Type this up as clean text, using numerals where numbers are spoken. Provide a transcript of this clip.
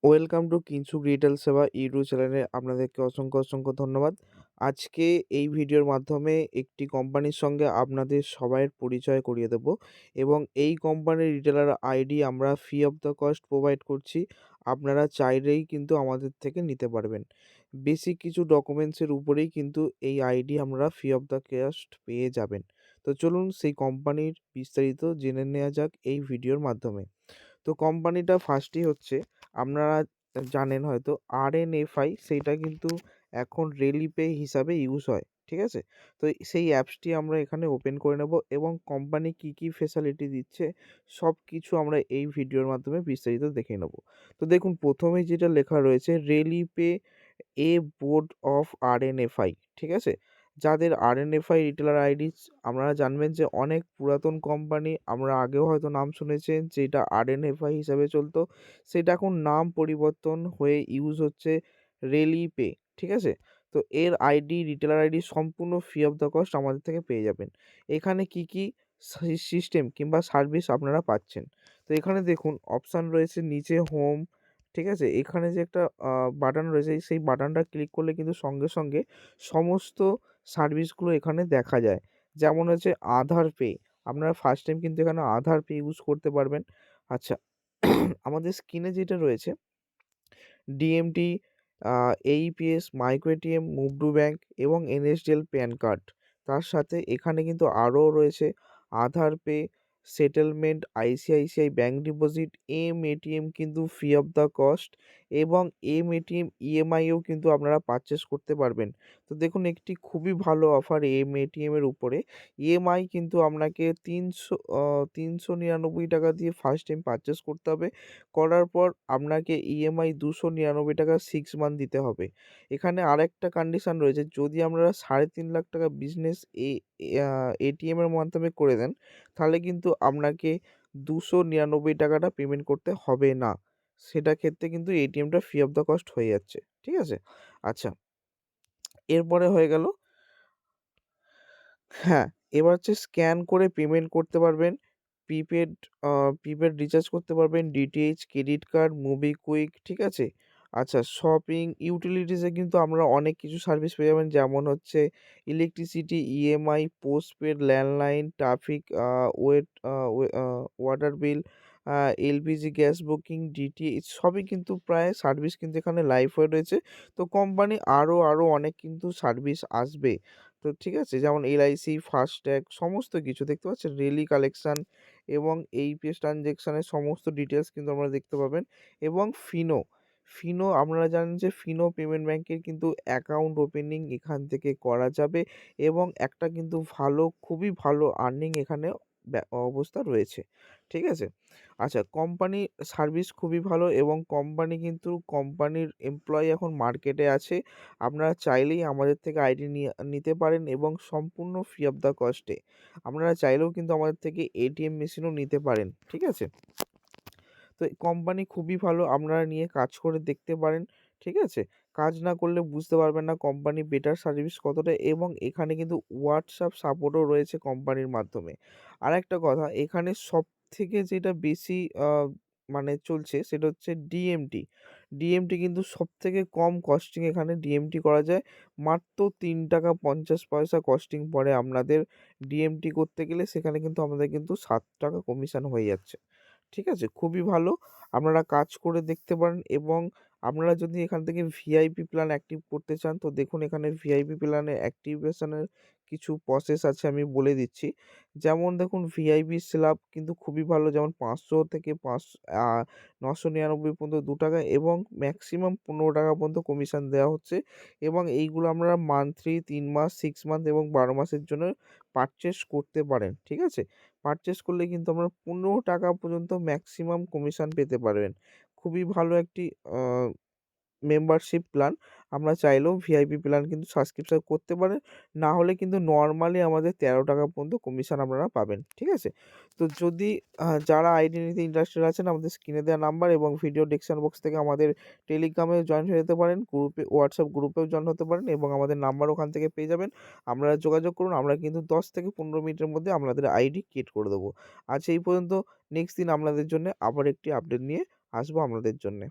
Welcome to কিনসুক retail সেবা YouTube চ্যানেলে আপনাদেরকে অসংখ্য ধন্যবাদ। আজকে এই ভিডিওর মাধ্যমে একটি কোম্পানির সঙ্গে আপনাদের সবাইয়ের পরিচয় করিয়ে দেব এবং এই কোম্পানির রিটেলার আইডি আমরা free of the cost provide করছি। আপনারা চাইলেই কিন্তু আমাদের থেকে নিতে পারবেন। বেসিক কিছু ডকুমেন্টসের উপরেই কিন্তু এই আইডি আমরা ফ্রি অফ দ্য কস্ট পেয়ে যাবেন। তো চলুন সেই কোম্পানির বিস্তারিত জেনে নেওয়া যাক এই ভিডিওর মাধ্যমে। তো কোম্পানিটা ফার্স্টই হচ্ছে আপনারা জানেন হয়তো আরএনএফআই সেইটা কিন্তু এখন রেলিপে হিসাবে ইউজ হয়। ঠিক আছে? তো সেই অ্যাপসটি আমরা এখানে ওপেন করে নেব এবং কোম্পানি কী ফেসিলিটি দিচ্ছে সবকিছু আমরা এই ভিডিওর মাধ্যমে বিস্তারিত দেখে নেব। তো দেখুন প্রথমেই যেটা লেখা রয়েছে রেলিপে এ বোর্ড অফ আরএনএফআই। ঠিক আছে? যাদের আরএনএফআই রিটেলার আইডিস আপনারা জানবেন যে অনেক পুরাতন কোম্পানি আমরা আগেও হয়তো নাম শুনেছেন যেটা আরএনএফআই হিসাবে চলতো। সেটা এখন নাম পরিবর্তন হয়ে ইউজ হচ্ছে রেলিপে। ঠিক আছে? তো এর আইডি রিটেলার আইডি সম্পূর্ণ ফ্রি অফ দ্য কস্ট আমাদের থেকে পেয়ে যাবেন। এখানে কি সিস্টেম কিংবা সার্ভিস আপনারা পাচ্ছেন। তো এখানে দেখুন অপশান রয়েছে নিচে হোম। ঠিক আছে? এখানে যে একটা বাটন রয়েছে সেই বাটনটা ক্লিক করলে কিন্তু সঙ্গে সমস্ত সার্ভিসগুলো এখানে দেখা যায়। যেমন হচ্ছে আধার পে। আপনারা ফার্স্ট টাইম কিন্তু এখানে আধার পে ইউজ করতে পারবেন। আচ্ছা আমাদের স্ক্রিনে যেটা রয়েছে DMT, AEPS, micro ATM, move to bank এবং এনএসডিএল প্যান কার্ড। তার সাথে এখানে কিন্তু আরও রয়েছে Aadhaar pay, settlement, ICICI bank deposit, mATM কিন্তু ফ্রি অফ দ্য কস্ট এবং এম-এটিএম ইএমআইও কিন্তু আপনারা পারচেস করতে পারবেন। তো দেখুন একটি খুবই ভালো অফার এম-এটিএম এর উপরে। ইএমআই কিন্তু আপনাকে ৩৯৯ টাকা দিয়ে ফার্স্ট টাইম পারচেস করতে হবে। করার পর আপনাকে ইএমআই ২৯৯ টাকা 6 মান্থ দিতে হবে। এখানে আরেকটা কন্ডিশন রয়েছে যদি আপনারা ৩.৫ লাখ টাকা বিজনেস এ আ এটিএম এর মাধ্যমে করে দেন, তাহলে কিন্তু আপনাকে ২৯৯ টাকাটা পেমেন্ট করতে হবে না। সেটা ক্ষেত্রে কিন্তু এটিএমটা ফ্রি অফ দ্য কস্ট হয়ে যাচ্ছে। ঠিক আছে? আচ্ছা, এরপরে হয়ে গেল হ্যাঁ, এবার হচ্ছে স্ক্যান করে পেমেন্ট করতে পারবেন। প্রিপেড আ প্রিপেড রিচার্জ করতে পারবেন, ডিটিএইচ, ক্রেডিট কার্ড, মোবিকুইক, ঠিক আছে? আচ্ছা শপিং, ইউটিলিটিসে কিন্তু আমরা অনেক কিছু সার্ভিস পেয়ে যাবেন যেমন হচ্ছে electricity, EMI, postpaid, landline, traffic, wait uh way uh water bill, uh LPG gas booking, DTH সবই কিন্তু প্রায় সার্ভিস কিন্তু এখানে লাইভ হয়ে রয়েছে। তো কোম্পানি আরও অনেক কিন্তু সার্ভিস আসবে। তো ঠিক আছে? যেমন এলআইসি, ফাস্ট্যাগ সমস্ত কিছু দেখতে পাচ্ছেন? রেলি কালেকশন এবং এইপিএস ট্রানজ্যাকশনের সমস্ত ডিটেইলস কিন্তু আপনারা দেখতে পাবেন এবং ফিনো আপনারা জানেন যে ফিনো পেমেন্ট ব্যাংকের কিন্তু অ্যাকাউন্ট ওপেনিং এখান থেকে করা যাবে এবং একটা কিন্তু খুবই ভালো আর্নিং এখানে অবস্থা রয়েছে। ঠিক আছে? আচ্ছা কোম্পানির সার্ভিস খুবই ভালো এবং কোম্পানির এমপ্লয়ি এখন মার্কেটে আছে। আপনারা চাইলেই আমাদের থেকে আইডি নিতে পারেন এবং সম্পূর্ণ ফ্রি অফ দ্য কস্টে। আপনারা চাইলেও কিন্তু আমাদের থেকে এটিএম মেশিনও নিতে পারেন। ঠিক আছে? তো এই কোম্পানি খুবই ভালো আপনারা নিয়ে কাজ করে দেখতে পারেন। ঠিক আছে? কাজ না করলে বুঝতে পারবেন না কোম্পানি বেটার সার্ভিস কতটা এবং এখানে কিন্তু হোয়াটসঅ্যাপ সাপোর্টও রয়েছে কোম্পানির মাধ্যমে। আরেকটা কথা এখানে সবথেকে যেটা বেশি মানে চলছে সেটা হচ্ছে ডিএমটি। ডিএমটি কিন্তু সবথেকে কম কস্টিং এখানে ডিএমটি করা যায়। মাত্র ৳৩.৫০ কস্টিং পড়ে আপনাদের ডিএমটি করতে গেলে সেখানে কিন্তু আমাদের কিন্তু ৳৭ কমিশন হয়ে যাচ্ছে। ঠিক আছে? খুবই ভালো। আপনারা কাজ করে দেখতে পারেন এবং আপনারা যদি এখান থেকে ভিআইপি প্ল্যান অ্যাক্টিভ করতে চান তো দেখুন এখানে ভিআইপি প্ল্যানে অ্যাক্টিভেশনের কিছু প্রসেস আছে আমি বলে দিচ্ছি। যেমন দেখুন ভিআইপি স্ল্যাব কিন্তু খুবই ভালো যেমন ৫০০ থেকে ৯৯৯ পর্যন্ত ৳২ এবং ম্যাক্সিমাম ৳১৫ পর্যন্ত কমিশন দেওয়া হচ্ছে এবং এইগুলো আপনারা মান্থলি ৩ মাস, 6 মান্থ এবং ১২ মাসের জন্য পারচেজ করতে পারেন। ঠিক আছে? পারচেজ করলে কিন্তু আপনারা ৳১৫ পর্যন্ত ম্যাক্সিমাম কমিশন পেতে পারবেন। খুবই ভালো একটি আ মেম্বারশিপ প্ল্যান। আমরা চাইলেও ভিআইপি প্ল্যান কিন্তু সাবস্ক্রিপশন করতে পারেন। না হলে কিন্তু নরমালি আমাদের ৳১৩ পর্যন্ত কমিশন আপনারা পাবেন। ঠিক আছে? তো যদি যারা আইডি নিতে ইন্টারেস্টেড আছেন আমাদের স্ক্রিনে দেওয়া নাম্বার এবং ভিডিও ডেসক্রিপশন বক্স থেকে আমাদের টেলিগ্রামেও জয়েন হয়ে যেতে পারেন। হোয়াটসঅ্যাপ গ্রুপেও জয়েন হতে পারেন এবং আমাদের নাম্বার ওখান থেকে পেয়ে যাবেন। আপনারা যোগাযোগ করুন। আমরা কিন্তু ১০ থেকে ১৫ মিনিটের মধ্যে আপনাদের আইডি ক্রিয়েট করে দেবো। আজ এই পর্যন্ত নেক্সট দিন আপনাদের জন্যে আবার একটি আপডেট নিয়ে আসবো আপনাদের জন্যে।